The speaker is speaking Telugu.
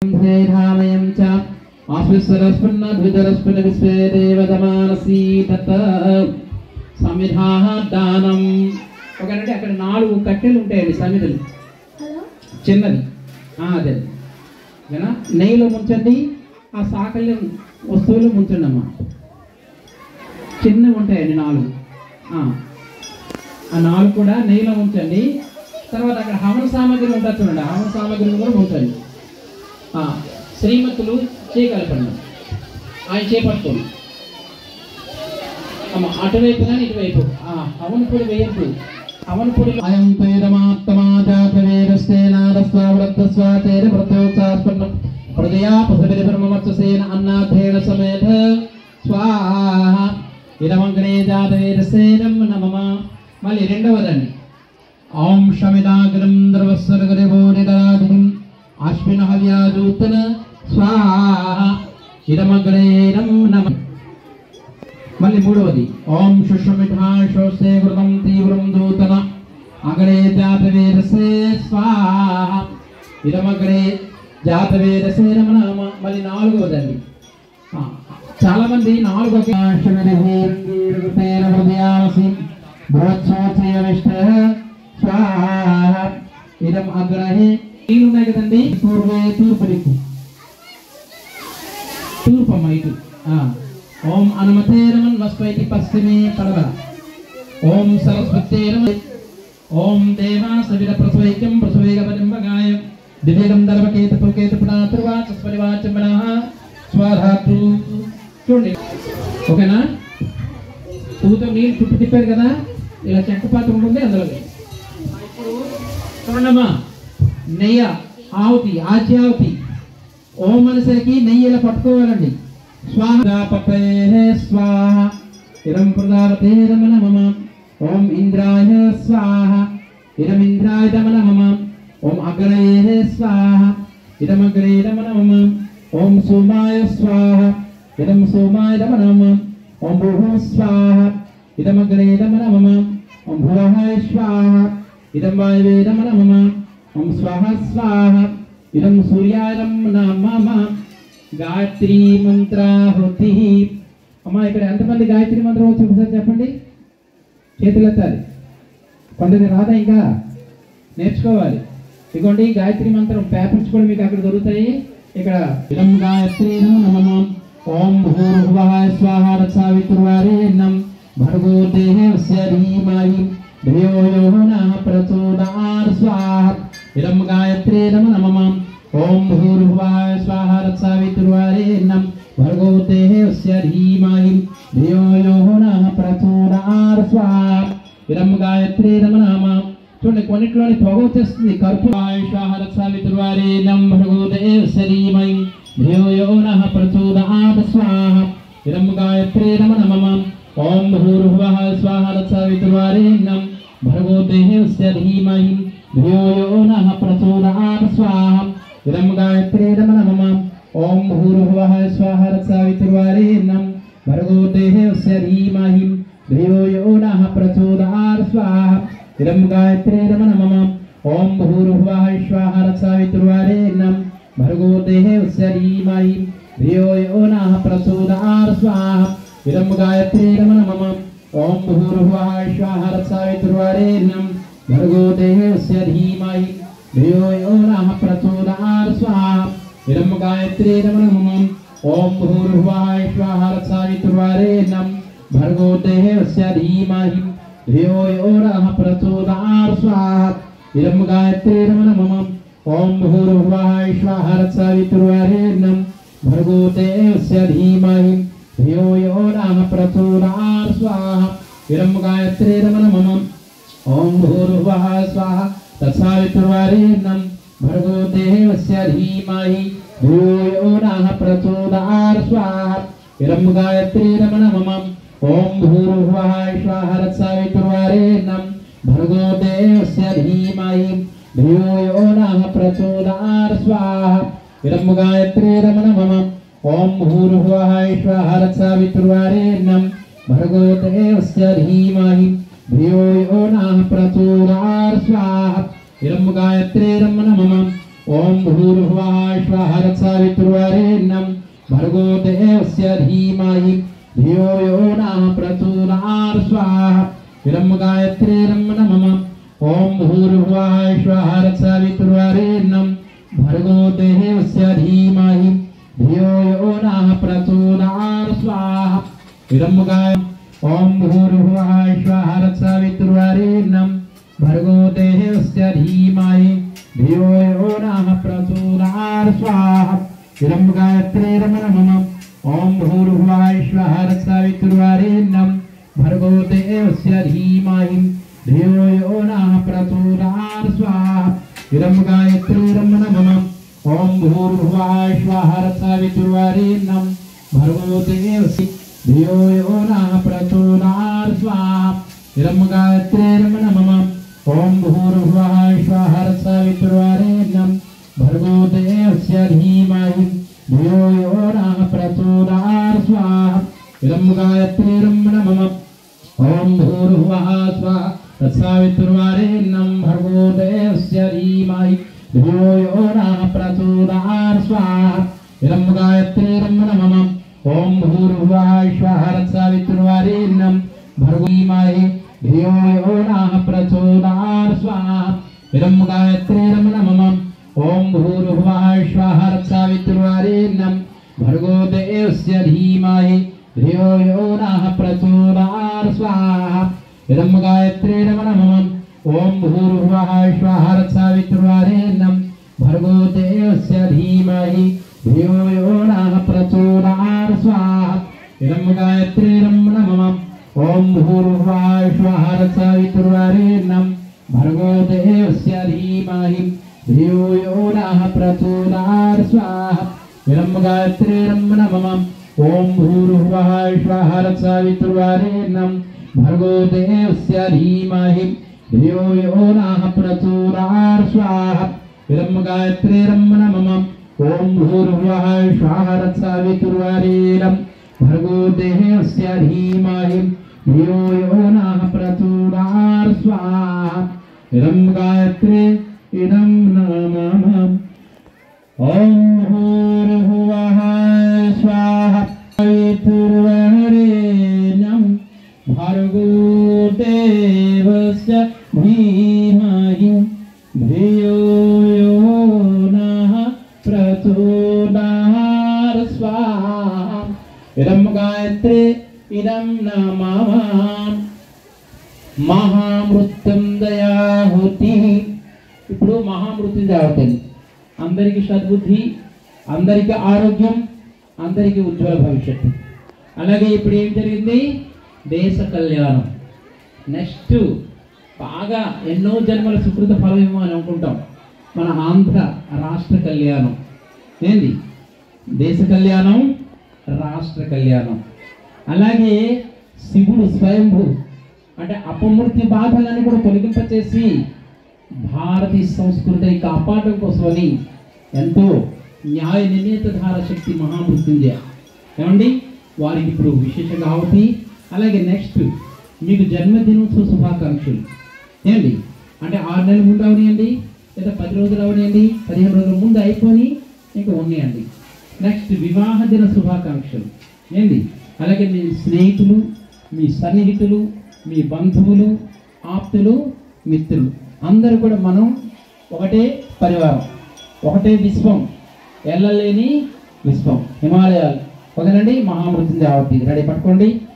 धामयं च आश्विस्वरस्पन्न द्विदरस्पन्न विश्वे देवदमानसी तत् సమిధాదానం. ఒకనంటే అక్కడ 4 కట్టెలు ఉంటాయండి సమిధలు చిన్నది అదే ఓకేనా. నెయ్యిలో ముంచండి, ఆ సాకల్ని వస్తువులు ముంచండి అమ్మా. చిన్నవి ఉంటాయండి 4. ఆ 4 కూడా నెయ్యిలో ఉంచండి. తర్వాత అక్కడ హవన సామాగ్రి ఉంటుంది చూడండి, హవన సామాగ్రిని కూడా ఉంచండి. శ్రీమతులు చేయగలపండి, ఆయన చేపట్టుకోండి అమ్మ. అటువైపు కానీ ఇటువైపు హవన పొడి వేయద్దు. హవన పొడి అయం తైరమాత్తమాజాతవేరస్తేనాదస్వావృద్ధస్వాతేర వృద్ధోత్సాస్పన్నం హృదయా పసవిరి బ్రహ్మవత్ససేన అన్నాథేన సమేత స్వాహ ఇదమంగళే జాతవేరసేనం నమః. మళ్ళీ రెండవదండి. ఓం శమిదాగ్రం ద్రవస్వర్గరిభోనిదరాధిం అశ్విన హవ్యాజూతన స్వాహ ఇదమగ్రే నమః. మళ్ళీ మూడవది. ఓం శుష్మిఠాశోసే వృతం తీవ్రం దూతన అగ్రే జాతవేరసే స్వాహ ఇదమగ్రే జాతవేరసే నమః. మళ్ళీ నాలుగవదండి. చాలా మంది 4 ఇదం అగ్రహే నీళ్ళు ఉన్నాయి కదండి. తూర్పు దిక్కు, తూర్పమ్మ ఇటు. ఓం అనుమతేరమన్ వస్వైతి పశ్చిమే పడవ. ఓం సరస్వతేరమ. ఓం దేవా సవిర ప్రసవైకం ప్రసవేగపరింబగాయ దివేగం దర్వకేతపుకేతపునాతుర్వాచస్పరివాచమనః స్వధాతు. చూడండి ఓకేనా. పూతో నీళ్ళు చుట్టూ తిప్పారు కదా, ఇలా చెక్క పాత్ర ఉంటుంది అందులో. ఇప్పుడు చూడమ్మా, నెయ్య ఆవుతి ఆచ్యావతి. ఓం అనేసరికి నెయ్యి ఇలా పట్టుకోవాలండి. స్వాహ స్వాహ ఇరం ప్రదావతే రమణ మమ. ఓం ఇంద్రాయ స్వాహ ఇరం ఇంద్రాయ రమణ మమ. ఓం అగ్రయే స్వాహ ఇరం అగ్రే రమణ మమ. ఓం సోమాయ స్వాహ ఇదం సోమాయ రమణ మమ. ఓం భూః స్వాహ ఇదం అగ్రే రమణ మమ. ఓం భువః స్వాహ ఇదం వాయవే రమణ మమ. ఓం స్వాహ స్వాహ ఇదం సూర్యాయ రమణ మమ. గాయత్రీ మంత్రాహుతి. అమ్మా ఇక్కడ ఎంతమంది గాయత్రి మంత్రం వచ్చి ఒకసారి చెప్పండి, చేతులు ఎత్తాలి. కొందరికి రాదా, ఇంకా నేర్చుకోవాలి. ఇదిగోండి గాయత్రి మంత్రం పేపర్స్ కూడా మీకు అక్కడ దొరుకుతాయి. ఇక్కడ ఇదం గాయత్రీ నమః. ఓం భూర్భువః స్వాహ రసావితుర్వరేణ్యం భర్గో దేవస్య ధీమహి ధియో యో నః ప్రచోదయాత్ స్వాహ ఇదం గాయత్రీ నమః. ఓం భూర్భువః స్వాహ రసావితుర్వరేణ్యం భర్గో దేవస్య ధీమహి ధియో యో నః ప్రచోదయాత్ స్వాహ ఇదం గాయత్రీ నమః. చూడండి కొన్నిట్లోని పొగ వచ్చేస్తుంది. కర్పూరాయ స్వాహ రసావితుర్వరేణ్యం భర్గో దేవస్య ధీమహి ధియో యో నః ప్రచోదయాత్ స్వాహ ఇదం గాయత్రీ నమః. ఓం భూర్భువః స్వాహ రసావితుర్వరేణ్యం భర్గో దేవస్య ధీమహి ధియో యో నః ప్రచోదయాత్ స్వాహ ఇదం గాయత్రీ నమః. ఓం భూర్భువః స్వాహ రసావితుర్వరేణ్యం భర్గో దేవస్య ధీమహి ధియో యో నః ప్రచోదయాత్ స్వాహ ఇదం గాయత్రీ నమః. ఓం భూర్భువః స్వాహ రసావితుర్వరేణ్యం భర్గో దేవస్య ధీమహి ధియో యో నః ప్రచోదయాత్ స్వాహ ఇదం గాయత్రీ నమః. ఓం భూర్భువః స్వాహ రసావితుర్వరేణ్యం భర్గో దేవస్య ధీమహి ధియో యో నః ప్రచోదయాత్ స్వాహ ఇదం గాయత్రీ నమః. ఓం భూర్భువః స్వాహ రసావితుర్వరేణ్యం భర్గో దేవస్య ధీమహి ధియో యో నః ప్రచోదయాత్ స్వాహ ఇదం గాయత్రీ నమః. ఓం భూర్భువః స్వాహ రసావితుర్వరేణ్యం భర్గో దేవస్య ధీమహి ధియో యో నః ప్రచోదయాత్ స్వాహ ఇదం గాయత్రీ నమః. ఓం భూర్భువః స్వాహ రసావితుర్వరేణ్యం భర్గో దేవస్య ధీమహి ధియో యో నః ప్రచోదయాత్ స్వాహ ఇదం గాయత్రీ నమః. ఓం భూర్భువః స్వాహ రసావితుర్వరేణ్యం భర్గో దేవస్య ధీమహి ధియో యో నః ప్రచోదయాత్ స్వాహ ఇదం గాయత్రీ నమః. ఓం భూర్భువః స్వాహ రసావితుర్వరేణ్యం భర్గో దేవస్య ధీమహి ధియో యో నః ప్రచోదయాత్ స్వాహ ఇదం గాయత్రీ నమః. ओम भूर्भुवः स्वः तत्सवितुर्वरेण्यं भर्गो देवस्य धीमहि धियो यो नः प्रचोदयात् स्वाहा इदं गायत्रीं नमः ओम भूर्भुवः स्वः तत्सवितुर्वरेण्यं भर्गो देवस्य धीमहि धियो यो नः प्रचोदयात् स्वाहा इदं ओम भूर्भुवः स्वः तत्सवितुर्वरेण्यं भर्गो देवस्य धीमहि धियो यो नः प्रचोदयात् स्वाहा इदं गायत्रीं नमः ओम भूर्भुवः स्वः तत्सवितुर्वरेण्यं भर्गो देवस्य धीमहि धियो यो नः प्रचोदयात् स्वाहा इदं गायत्रीं नमः ओम भूर्भुवः स्वः तत्सवितुर्वरेण्यं भर्गो देवस्य धियो यो नः प्रचोदयात् स्वाहा इदं गायत्रीं नमः ओम भूर्भुवः स्वः तत्सवितुर्वरेण्यं भर्गो देवस्य धीमहि धियो यो नः प्रचोदयात् स्वाहा इदं गायत्रीं नमः ओम भूर्भुवः स्वः तत्सवितुर्वरेण्यं भर्गो देवस्य धीमहि धियो यो नः प्रचोदयात् स्वाहा इदं गायत्रीं नमः ओम भूर्भुवः स्वः तत्सवितुर्वरेण्यं भर्गो धीमहि धियो यो नः प्रचोदयात् स्वाहा इदं गायत्रीं नमः ओम भूर्भुवः स्वः तत्सवितुर्वरेण्यं भर्गो देवस्य धीमहि धियो यो नः प्रचोदयात् स्वाहा इदं गायत्रीं नमः ओम भूर्भुवः स्वः तत्सवितुर्वरेण्यं भर्गो देवस्य धीमहि धियो यो नः प्रचोदयात् स्वाहा इदं गायत्रीं नमः ओम भूर्भुवः स्वः तत्सवितुर्वरेण्यं भर्गो देवस्य धीमहि धियो यो नः प्रचोदयात् स्वाहा इदं गायत्रीं नमः ओम भूर्भुवः स्वः तत्सवितुर्वरेण्यं भर्गो देवस्य धीमहि धियो यो नः प्रचोदयात् स्वाहा इदं गायत्रीं नमः ओम भूर्भुवः स्वः तत्सवितुर्वरेण्यं भर्गो देवस्य धीमहि धियो यो नः प्रचोदयात् स्वाहा इदं गायत्रीं नमः ओम भूर्भुवः स्वः तत्सवितुर्वरेण्यं भर्गो देवस्य धीमहि धियो यो नः प्रचोदयात् स्वाहा इदं गायत्रीं नमः महामृत्युंजयाहुति ఇప్పుడు మహామృత్యుంజయాహుతి అందరికి సద్బుద్ధి అందరికి ఆరోగ్యం అందరికి ఉజ్వల భవిష్యత్తు అలాగే ఇప్పుడు ఏం జరిగింది దేశ కళ్యాణం నెక్స్ట్ బాగా ఎన్నో జన్మల సుకృత ఫలమేమో అని అనుకుంటాం మన ఆంధ్ర రాష్ట్ర కళ్యాణం ఏంది దేశ కళ్యాణం రాష్ట్ర కళ్యాణం అలాగే శివుడు స్వయంభూ అంటే అపమృత్యు బాధలను కూడా తొలగింపచేసి భారతీయ సంస్కృతిని కాపాడడం కోసమని ఎంతో న్యాయ నిర్ణేతధార శక్తి మహామృత్యుంజయ ఏమండి వారికి ఇప్పుడు విశేషంగా ఆహుతి అలాగే నెక్స్ట్ మీకు జన్మదినోత్సవ శుభాకాంక్షలు ఏంటి అంటే 6 నెలల ముందు అవనియండి లేదా 10 రోజులు అవనియండి 15 రోజుల ముందు అయిపోయి ఇంకా ఉన్నాయండి నెక్స్ట్ వివాహ దిన శుభాకాంక్షలు ఏంటి అలాగే మీ స్నేహితులు మీ సన్నిహితులు మీ బంధువులు ఆప్తులు మిత్రులు అందరూ కూడా మనం ఒకటే పరివారం ఒకటే విశ్వం ఎల్లలేని విశ్వం హిమాలయాలు ఓకేనండి మహామృత్యుంజయ ఆహుతి రెడీ పట్టుకోండి